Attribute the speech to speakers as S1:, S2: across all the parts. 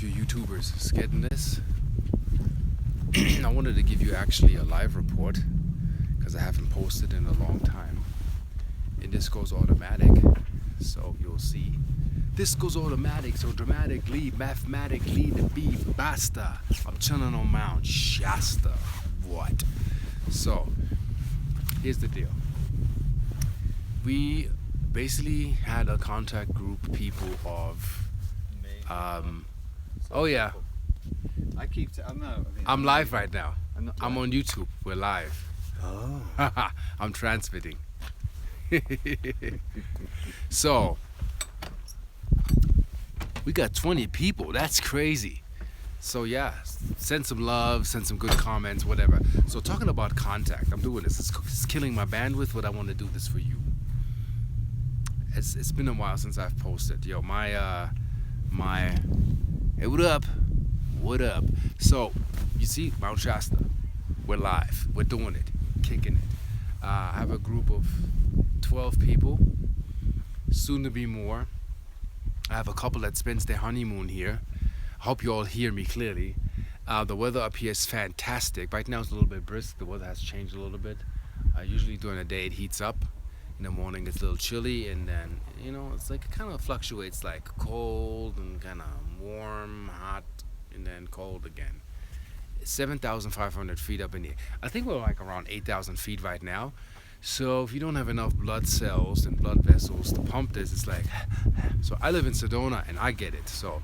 S1: of you YouTubers is getting this. I wanted to give you actually a live report because I haven't posted in a long time. And this goes automatic, so you'll see. This goes automatic, so dramatically, mathematically, the beat, basta. I'm chilling on Mount Shasta. What? So, here's the deal. We basically had a contact group, people of oh yeah, I'm live right now. I'm on YouTube. We're live.
S2: Oh.
S1: I'm transmitting. So we got 20 people. That's crazy. So yeah, send some love, send some good comments, whatever. So talking about contact, I'm doing this. It's killing my bandwidth, but I want to do this for you. It's been a while since I've posted. Yo, my hey, what up? What up? So you see, Mount Shasta, we're live. We're doing it, kicking it. I have a group of 12 people, soon to be more. I have a couple that spends their honeymoon here. I hope you all hear me clearly. The weather up here is fantastic. Right now it's a little bit brisk. The weather has changed a little bit. Usually during the day it heats up. In the morning it's a little chilly, and then, it's like, it kind of fluctuates, like cold and kind of warm, hot, and then cold again. 7,500 feet up in the air. I think we're like around 8,000 feet right now. So if you don't have enough blood cells and blood vessels to pump this, it's like, so I live in Sedona and I get it. So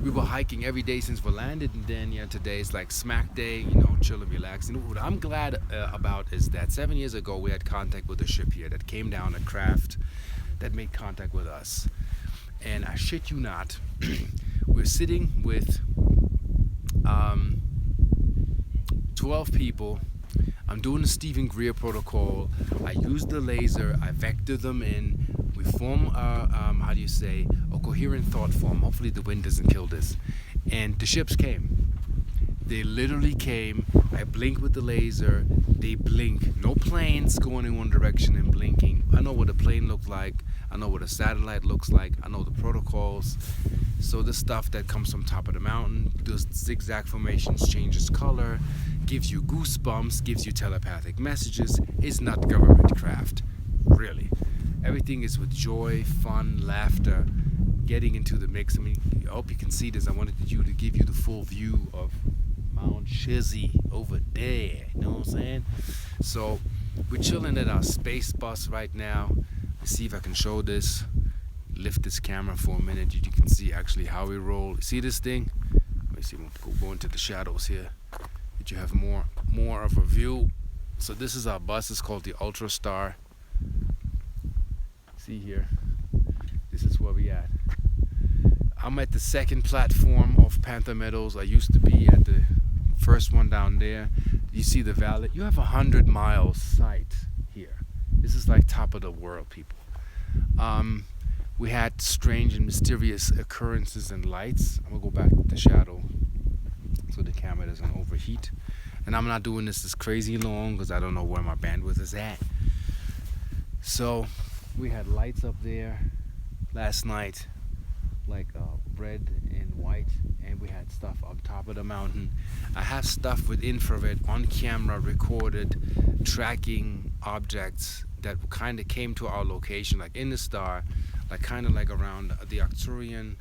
S1: we were hiking every day since we landed, and then today is like smack day, chill and relax. And what I'm glad about is that 7 years ago we had contact with a ship here that came down, a craft that made contact with us. And I shit you not, we're sitting with 12 people. I'm doing the Stephen Greer protocol. I use the laser, I vector them in. We form a coherent thought form. Hopefully the wind doesn't kill this. And the ships came. They literally came. I blink with the laser. They blink. No planes going in one direction and blinking. I know what a plane looks like. I know what a satellite looks like. I know the protocols. So the stuff that comes from top of the mountain, does zigzag formations, changes color, gives you goosebumps, gives you telepathic messages, is not government craft. Really. Everything is with joy, fun, laughter, getting into the mix. I mean, I hope you can see this. I wanted you to give you the full view of Mount Shizzy over there. You know what I'm saying? So we're chilling at our space bus right now. Let's see if I can show this. Lift this camera for a minute. You can see actually how we roll. See this thing? Let me see. We'll go into the shadows here. That you have more of a view. So this is our bus. It's called the Ultra Star. See here, this is where we at. I'm at the second platform of Panther Meadows. I used to be at the first one down there. You see the valley? You have 100-mile sight here. This is like top of the world, people. We had strange and mysterious occurrences and lights. I'm gonna go back to the shadow so the camera doesn't overheat. And I'm not doing this crazy long because I don't know where my bandwidth is at. So we had lights up there last night, like red and white, and we had stuff up top of the mountain. I have stuff with infrared on camera recorded, tracking objects that kind of came to our location, like in the star, like kind of like around the Arcturian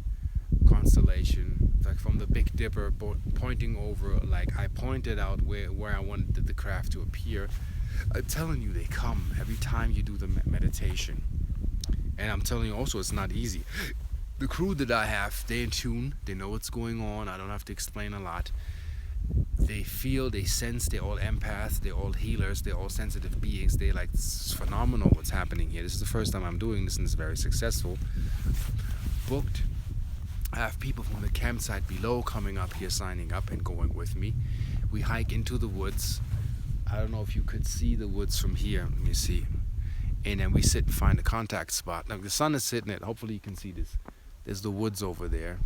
S1: constellation, like from the Big Dipper pointing over, like I pointed out where I wanted the craft to appear. I'm telling you, they come every time you do the meditation. And I'm telling you also, it's not easy. The crew that I have, they're in tune. They know what's going on. I don't have to explain a lot. They feel, they sense, they're all empaths, they're all healers, they're all sensitive beings. They're like, it's phenomenal what's happening here. This is the first time I'm doing this, and it's very successful. Booked. I have people from the campsite below coming up here, signing up and going with me. We hike into the woods. I don't know if you could see the woods from here. Let me see. And then we sit and find a contact spot. Now the sun is sitting it. Hopefully you can see this. There's the woods over there.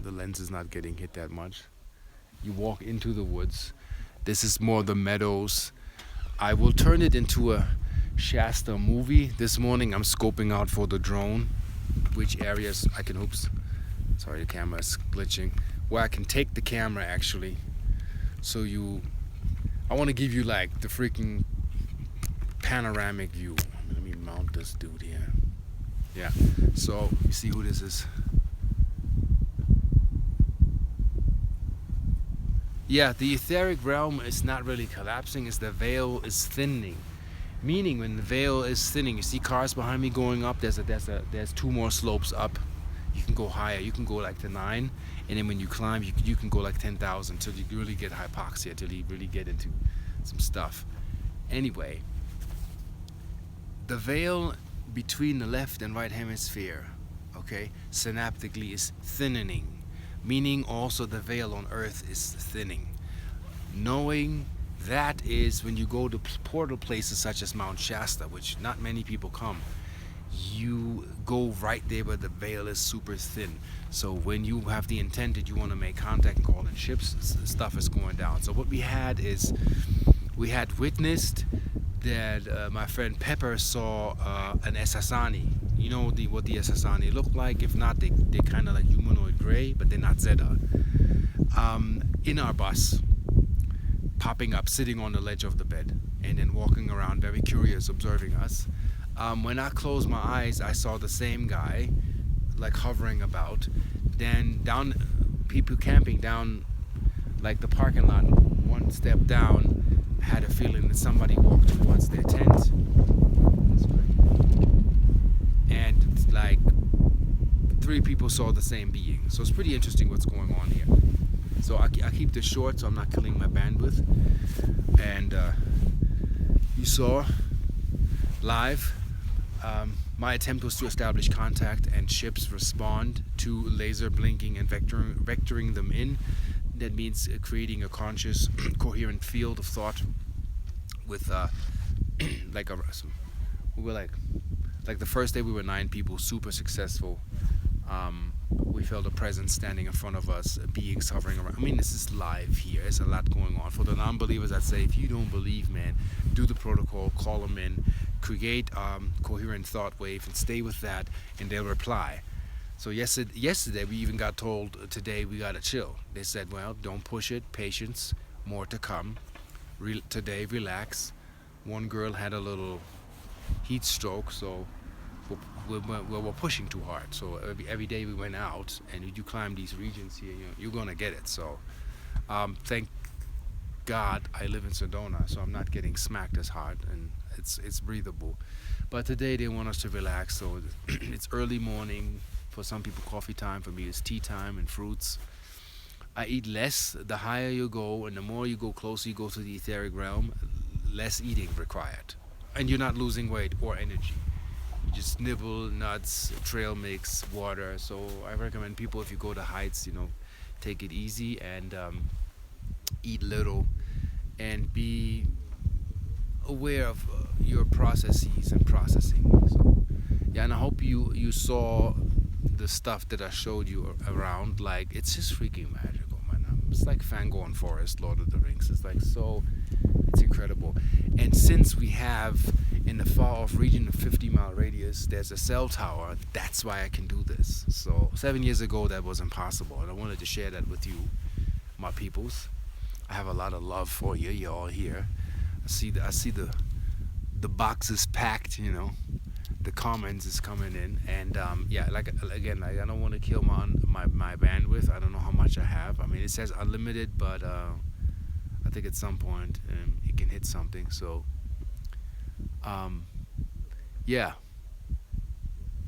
S1: The lens is not getting hit that much. You walk into the woods. This is more the meadows. I will turn it into a Shasta movie. This morning I'm scoping out for the drone which areas I can Sorry, the camera is glitching. Where I can take the camera actually. So I want to give you like the freaking panoramic view. Let me mount this dude here. Yeah. So you see who this is? Yeah, the etheric realm is not really collapsing, it's the veil is thinning. Meaning when the veil is thinning, you see cars behind me going up, there's two more slopes up. You can go higher, you can go like to 9, and then when you climb you can go like 10,000 till you really get hypoxia, till you really get into some stuff. Anyway, the veil between the left and right hemisphere, okay, synaptically is thinning. Meaning also the veil on earth is thinning. Knowing that is when you go to portal places such as Mount Shasta, which not many people come, you go right there where the veil is super thin. So when you have the intent that you want to make contact and call in ships, stuff is going down. So what we had witnessed that my friend Pepper saw an Esasani. You know what the Esasani look like? If not, they're kind of like humanoid gray, but they're not Zeta. In our bus, popping up, sitting on the ledge of the bed, and then walking around, very curious, observing us. When I closed my eyes, I saw the same guy, like hovering about. Then down, people camping down, like the parking lot, one step down, had a feeling that somebody walked towards their tent. And like 3 people saw the same being. So it's pretty interesting what's going on here. So I keep this short so I'm not killing my bandwidth. And you saw live, my attempt was to establish contact and ships respond to laser blinking and vectoring them in. That means creating a conscious, coherent field of thought with we were like the first day we were 9 people, super successful. We felt a presence standing in front of us, beings hovering around. I mean, this is live here. There's a lot going on. For the non-believers, I'd say, if you don't believe, man, do the protocol, call them in, create coherent thought wave, and stay with that, and they'll reply. So yesterday we even got told today we gotta chill. They said, well, don't push it, patience, more to come. Today, relax. One girl had a little heat stroke, so we're pushing too hard. So every day we went out, and you climb these regions here, you're gonna get it. So thank God I live in Sedona, so I'm not getting smacked as hard, and it's breathable. But today they want us to relax, so it's early morning. For some people, coffee time. For me, it's tea time and fruits. I eat less. The higher you go, and the more you go closer you go to the etheric realm, less eating required, and you're not losing weight or energy. You just nibble nuts, trail mix, water. So I recommend people, if you go to heights, take it easy and eat little, and be aware of your processes and processing. So yeah, and I hope you saw the stuff that I showed you around. Like, it's just freaking magical, man. It's like Fangorn Forest, Lord of the Rings. It's like it's incredible. And since we have in the far off region of 50-mile radius, there's a cell tower. That's why I can do this. So 7 years ago that was impossible, and I wanted to share that with you, my peoples. I have a lot of love for you. You're all here. I see the boxes packed, the comments is coming in, and yeah, like again, I don't want to kill my bandwidth. I don't know how much I have. I mean, it says unlimited, but I think at some point it can hit something. So yeah,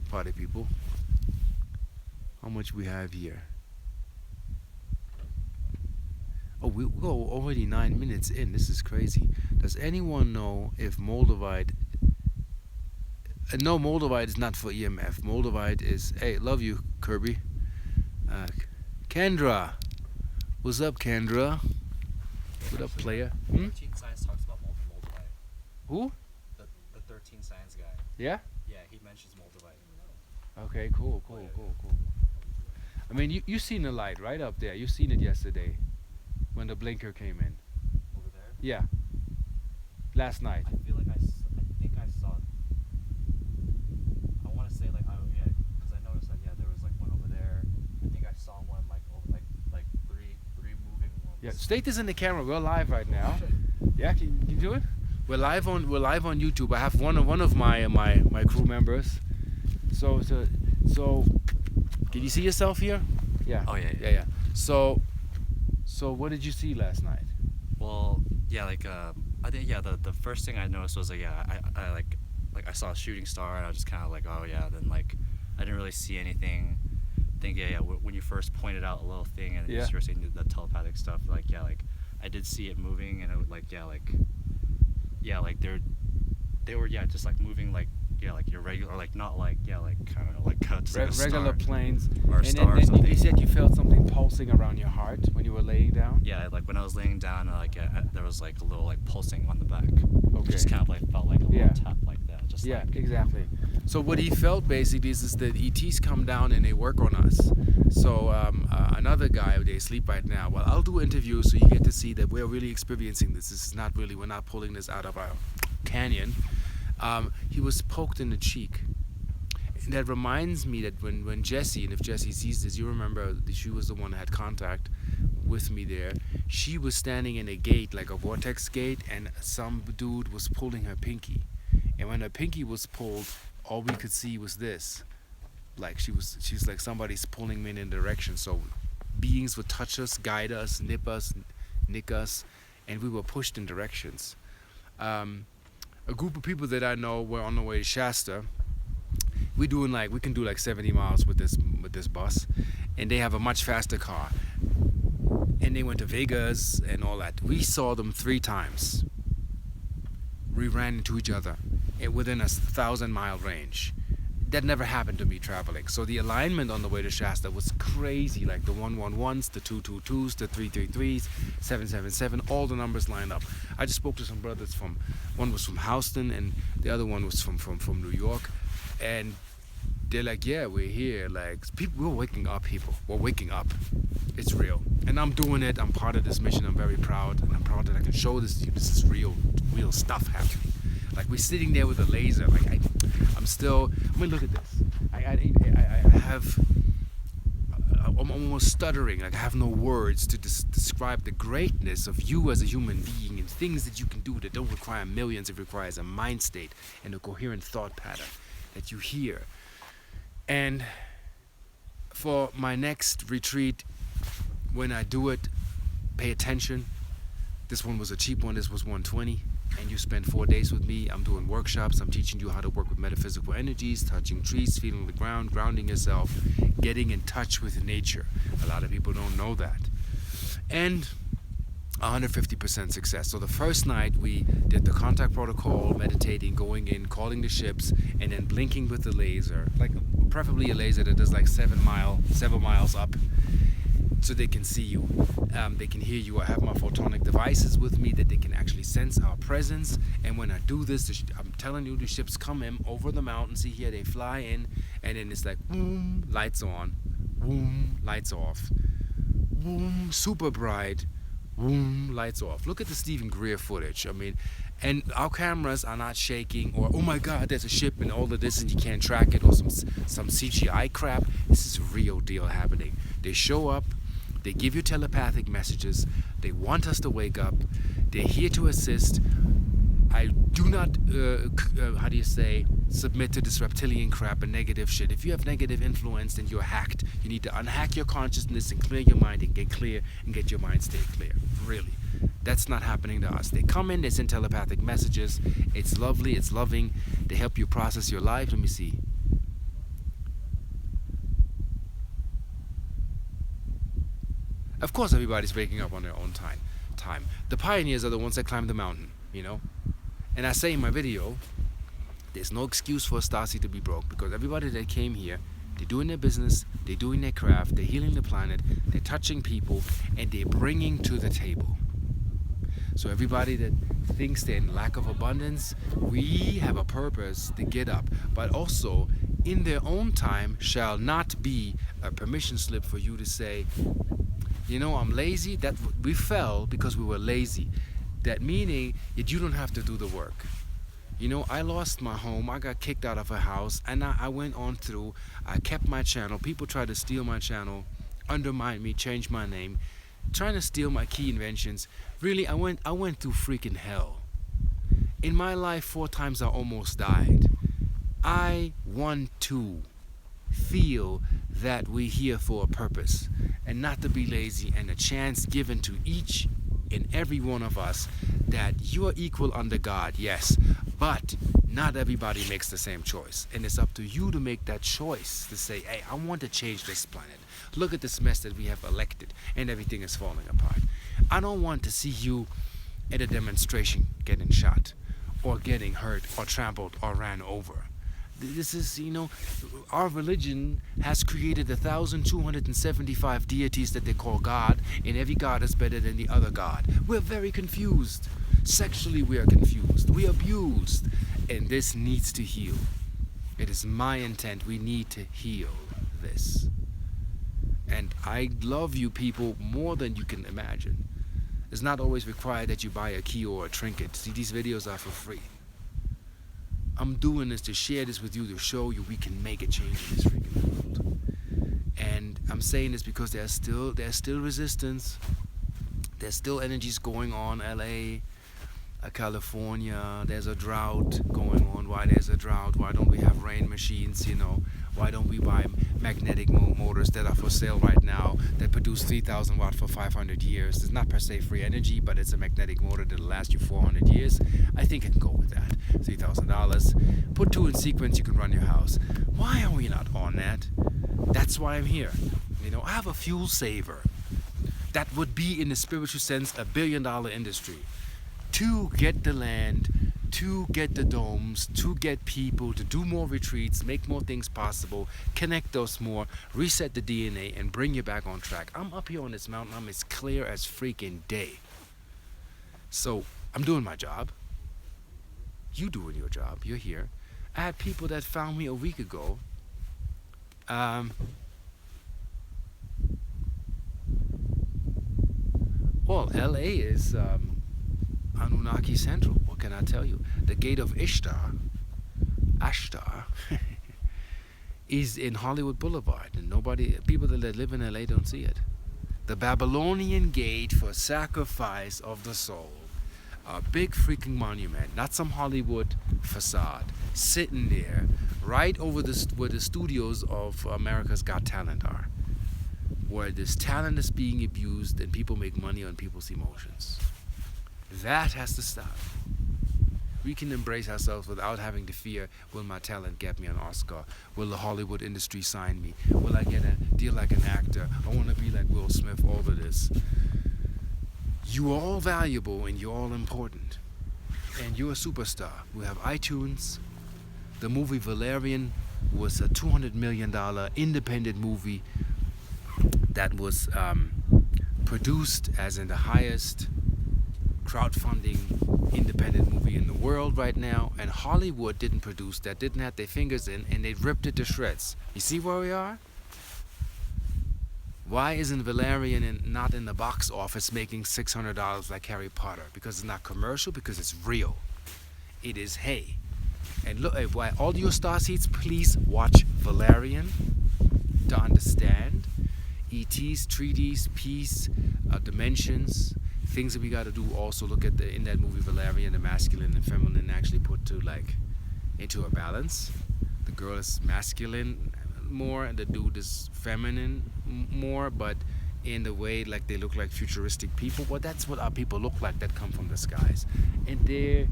S1: party people, how much we have here? Oh, we go already 9 minutes in. This is crazy. Does anyone know if Moldavite? No, Moldavite is not for EMF. Moldavite is, hey, love you, Kirby. Kendra. What's up, Kendra? What up, player?
S2: 13 Science talks about Moldavite.
S1: Who?
S2: The 13 Science guy.
S1: Yeah?
S2: Yeah, he mentions Moldavite.
S1: Okay, cool. I mean, you seen the light right up there. You seen it yesterday when the blinker came in.
S2: Over there?
S1: Yeah. Last night.
S2: I feel like I think I saw it. I want to say like, yeah, because I noticed that, yeah, there was like one over there. I think I
S1: Yeah, state this in the camera. We're live right now. Yeah, can you do it? We're live on YouTube. I have one of my crew members. So can you see yourself here? Yeah.
S2: Oh yeah.
S1: Yeah. So what did you see last night?
S2: Well, yeah, like I think the first thing I noticed was like I like I saw a shooting star and I was just kind of like, oh yeah. Then like I didn't really see anything. Think when you first pointed out a little thing and you were saying the telepathic stuff, like I did see it moving and it was like like they were just like moving like like your regular, like not like like I don't know, like just like a
S1: Regular
S2: star.
S1: planes.
S2: Or a
S1: And
S2: star or
S1: then
S2: something.
S1: you said you felt something pulsing around your heart when you were laying down.
S2: Yeah, like when I was laying down, there was like a little like pulsing on the back.
S1: Okay.
S2: Just kind of like felt like a little tap like that. Just
S1: Yeah,
S2: like,
S1: exactly. So what he felt basically is that ETs come down and they work on us. So another guy, they sleep right now. Well, I'll do interviews so you get to see that we're really experiencing this. This is not really, we're not pulling this out of our canyon. He was poked in the cheek. And that reminds me that when Jessie, and if Jessie sees this, you remember that she was the one that had contact with me there. She was standing in a gate, like a vortex gate, and some dude was pulling her pinky. And when her pinky was pulled, all we could see was this. Like she's like, somebody's pulling me in a direction. So beings would touch us, guide us, nip us, nick us, and we were pushed in directions. A group of people that I know were on the way to Shasta. We can do like 70 miles with this bus, and they have a much faster car. And they went to Vegas and all that. We saw them 3 times. We ran into each other within a 1,000-mile range. That never happened to me traveling. So the alignment on the way to Shasta was crazy, like the 111s, the 222s, the 333s, 777, all the numbers lined up. I just spoke to some brothers one was from Houston and the other one was from New York. And they're like, yeah, we're here. Like, we're waking up, people. We're waking up. It's real. And I'm doing it. I'm part of this mission. I'm very proud. And I'm proud that I can show this to you. This is real stuff happening. Like, we're sitting there with a laser. Like, I mean, look at this. I'm almost stuttering. Like, I have no words to describe the greatness of you as a human being and things that you can do that don't require millions. It requires a mind state and a coherent thought pattern that you hear. And for my next retreat, when I do it, pay attention. This one was a cheap one. This was $120. And you spend 4 days with me. I'm doing workshops. I'm teaching you how to work with metaphysical energies, touching trees, feeling the ground, grounding yourself, getting in touch with nature. A lot of people don't know that. And 150% success. So the first night we did the contact protocol, meditating, going in, calling the ships, and then blinking with the laser, like preferably a laser that does like 7 miles up, so they can see you, they can hear you. I have my photonic devices with me that they can actually sense our presence. And when I do this, I'm telling you, the ships come in over the mountain. See here, they fly in, and then it's like boom, lights on, boom, lights off, boom, super bright, boom, lights off. Look at the Stephen Greer footage. I mean, and our cameras are not shaking or, oh my God, there's a ship and all of this and you can't track it, or some CGI crap. This is real deal happening. They show up, they give you telepathic messages, they want us to wake up, they're here to assist. I do not, submit to this reptilian crap and negative shit. If you have negative influence, then you're hacked. You need to unhack your consciousness and clear your mind and get clear and get your mind state clear. Really. That's not happening to us. They come in, they send telepathic messages. It's lovely, it's loving. They help you process your life. Let me see. Of course, everybody's waking up on their own time. The pioneers are the ones that climb the mountain, you know? And I say in my video, there's no excuse for a Stasi to be broke, because everybody that came here, they're doing their business, they're doing their craft, they're healing the planet, they're touching people, and they're bringing to the table. So everybody that thinks they're in lack of abundance, we have a purpose to get up, but also in their own time shall not be a permission slip for you to say, you know, I'm lazy. That we fell because we were lazy. That meaning that you don't have to do the work. You know, I lost my home. I got kicked out of a house, and I went on through. I kept my channel. People tried to steal my channel, undermine me, change my name. trying to steal my key inventions. Really, I went through freaking hell. In my life, 4 times I almost died. I want to feel that we're here for a purpose and not to be lazy, and a chance given to each and every one of us that you are equal under God, yes, but not everybody makes the same choice. And it's up to you to make that choice to say, hey, I want to change this planet. Look at this mess that we have elected and everything is falling apart. I don't want to see you at a demonstration getting shot or getting hurt or trampled or ran over. This is, our religion has created 1,275 deities that they call God, and every God is better than the other God. We're very confused. Sexually, we are confused. We are abused. And this needs to heal. It is my intent. We need to heal this. And I love you people more than you can imagine. It's not always required that you buy a key or a trinket. See, these videos are for free. I'm doing this to share this with you, to show you we can make a change in this freaking world. And I'm saying this because there's still resistance. There's still energies going on. LA, California, there's a drought going on. Why there's a drought? Why don't we have rain machines? Why don't we buy magnetic motors that are for sale right now that produce 3,000 watt for 500 years? It's not per se free energy, but it's a magnetic motor that'll last you 400 years. I think I can go with that. $3,000. Put 2 in sequence, you can run your house. Why are we not on that? That's why I'm here. I have a fuel saver. That would be, in the spiritual sense, $1 billion industry. To get the land, to get the domes, to get people, to do more retreats, make more things possible, connect us more, reset the DNA, and bring you back on track. I'm up here on this mountain. I'm as clear as freaking day. So I'm doing my job. You doing your job. You're here. I had people that found me a week ago. Well, LA is Anunnaki Central. What can I tell you? The gate of Ashtar, is in Hollywood Boulevard, and people that live in LA don't see it. The Babylonian gate for sacrifice of the soul. A big freaking monument, not some Hollywood facade, sitting there right over where the studios of America's Got Talent are, where this talent is being abused and people make money on people's emotions. That has to stop. We can embrace ourselves without having to fear, will my talent get me an Oscar? Will the Hollywood industry sign me? Will I get a deal like an actor? I want to be like Will Smith, all of this. You're all valuable and you're all important. And you're a superstar. We have iTunes. The movie Valerian was a $200 million independent movie that was produced as in the highest crowdfunding independent movie in the world right now, and Hollywood didn't produce that, didn't have their fingers in, and they ripped it to shreds. You see where we are? Why isn't Valerian not in the box office making $600 like Harry Potter? Because it's not commercial, because it's real. It is hay. And look, why all your star seeds, please watch Valerian to understand ETs, 3Ds, peace, dimensions, things that we got to do. Also look at in that movie Valerian, the masculine and feminine actually put into a balance. The girl is masculine more and the dude is feminine more, but in the way like they look like futuristic people. Well, that's what our people look like that come from the skies, and they're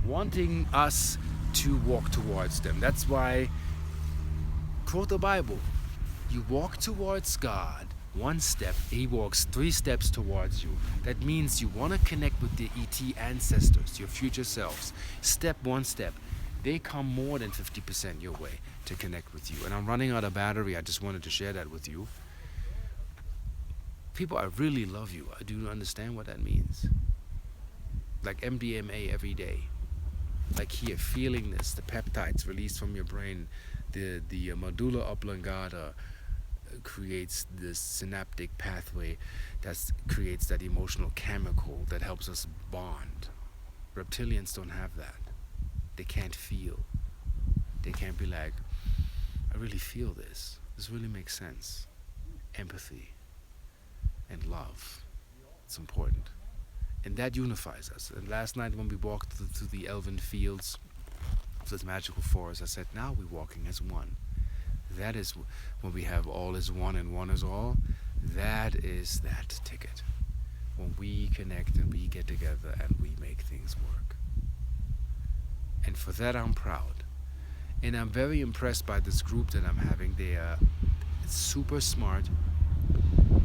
S1: wanting us to walk towards them. That's why, quote the Bible, you walk towards God 1 step, he walks 3 steps towards you. That means you want to connect with the ET ancestors, your future selves. Step 1 step. They come more than 50% your way to connect with you. And I'm running out of battery. I just wanted to share that with you. People, I really love you. I do understand what that means. Like MDMA every day. Like here, feeling this, the peptides released from your brain, the medulla oblongata creates this synaptic pathway that creates that emotional chemical that helps us bond. Reptilians don't have that. They can't feel. They can't be like, I really feel this. This really makes sense. Empathy. and love. It's important. And that unifies us. And last night when we walked through the elven fields of this magical forest, I said, now we're walking as one. That is when we have all is one and one is all. That is that ticket. When we connect and we get together and we make things work. And for that I'm proud. And I'm very impressed by this group that I'm having. They are super smart.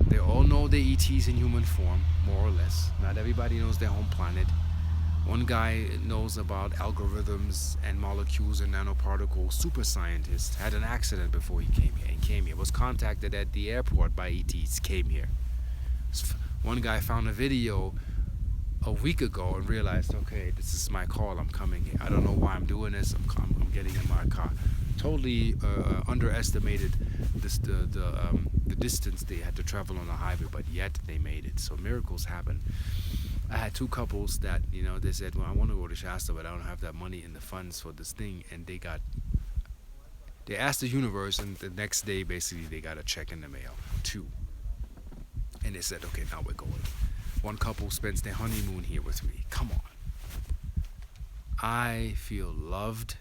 S1: They all know the ETs in human form, more or less. Not everybody knows their home planet. One guy knows about algorithms and molecules and nanoparticles. Super scientist. Had an accident before he came here. Was contacted at the airport by ETs. Came here. One guy found a video a week ago and realized, okay, this is my call. I'm coming here. I don't know why I'm doing this. I'm getting in my car. Totally underestimated the distance they had to travel on the highway, but yet they made it. So miracles happen. I had two couples that, they said, well, I want to go to Shasta, but I don't have that money in the funds for this thing. And they asked the universe, and the next day, basically, they got a check in the mail. Two. And they said, okay, now we're going. One couple spends their honeymoon here with me. Come on. I feel loved.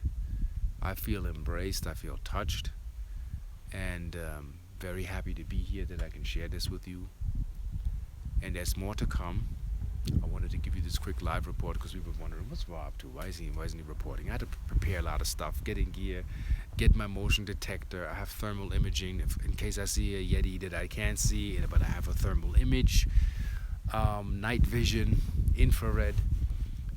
S1: I feel embraced. I feel touched. And very happy to be here, that I can share this with you. And there's more to come. I wanted to give you this quick live report because we were wondering, what's Rob up to? Why isn't he reporting? I had to prepare a lot of stuff, get in gear, get my motion detector. I have thermal imaging in case I see a Yeti that I can't see, but I have a thermal image, night vision, infrared,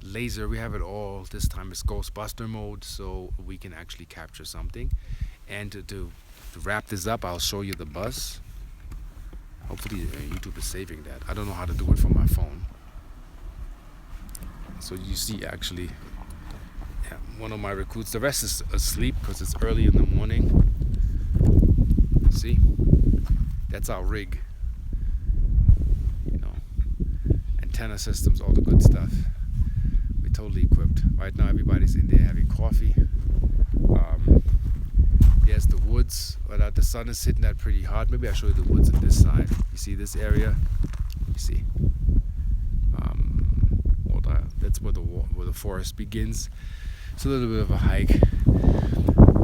S1: laser. We have it all. This time it's Ghostbuster mode, so we can actually capture something. And to wrap this up, I'll show you the bus. Hopefully YouTube is saving that. I don't know how to do it from my phone. So you see, actually, one of my recruits. The rest is asleep because it's early in the morning. See, that's our rig. Antenna systems, all the good stuff. We're totally equipped. Right now, everybody's in there having coffee. There's the woods, but the sun is hitting that pretty hard. Maybe I'll show you the woods on this side. You see this area? You see? That's where the forest begins. It's a little bit of a hike.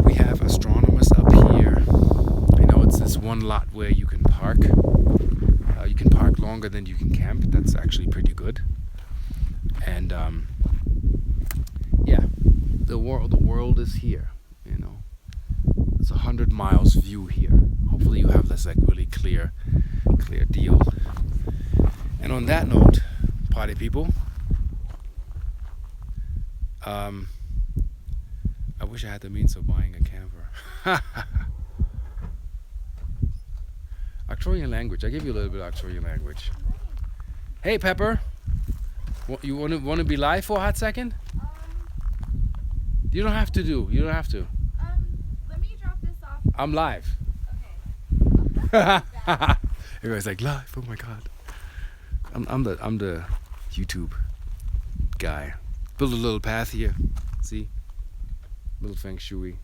S1: We have astronomers up here. It's this one lot where you can park. You can park longer than you can camp. That's actually pretty good. And the world is here. It's 100 miles view here. Hopefully you have this really clear deal. And on that note, party people, I wish I had the means of buying a camper. Arcturian language. I give you a little bit of Arcturian language. Hey, Pepper. You want to be live for a hot second? You don't have to.
S3: Let me drop this off.
S1: I'm live.
S3: Okay.
S1: Everybody's like, live. Oh my God. I'm the YouTube guy. Build a little path here. See? Little feng shui.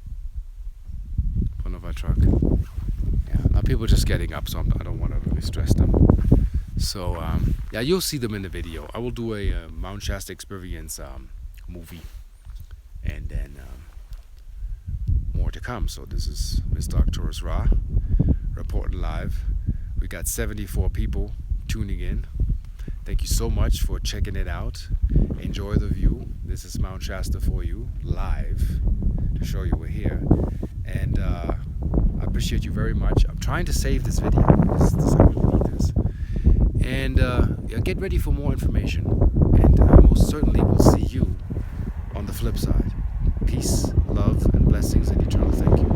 S1: Front of our truck. Yeah. Now people are just getting up, so I don't want to really stress them. So you'll see them in the video. I will do a Mount Shasta experience movie, and then more to come. So this is Mr. Arcturus Ra reporting live. We got 74 people tuning in. Thank you so much for checking it out. Enjoy the view. This is Mount Shasta for you, live, to show you we're here. And I appreciate you very much. I'm trying to save this video. I really need this. And get ready for more information. And most certainly we'll see you on the flip side. Peace, love, and blessings, and eternal thank you.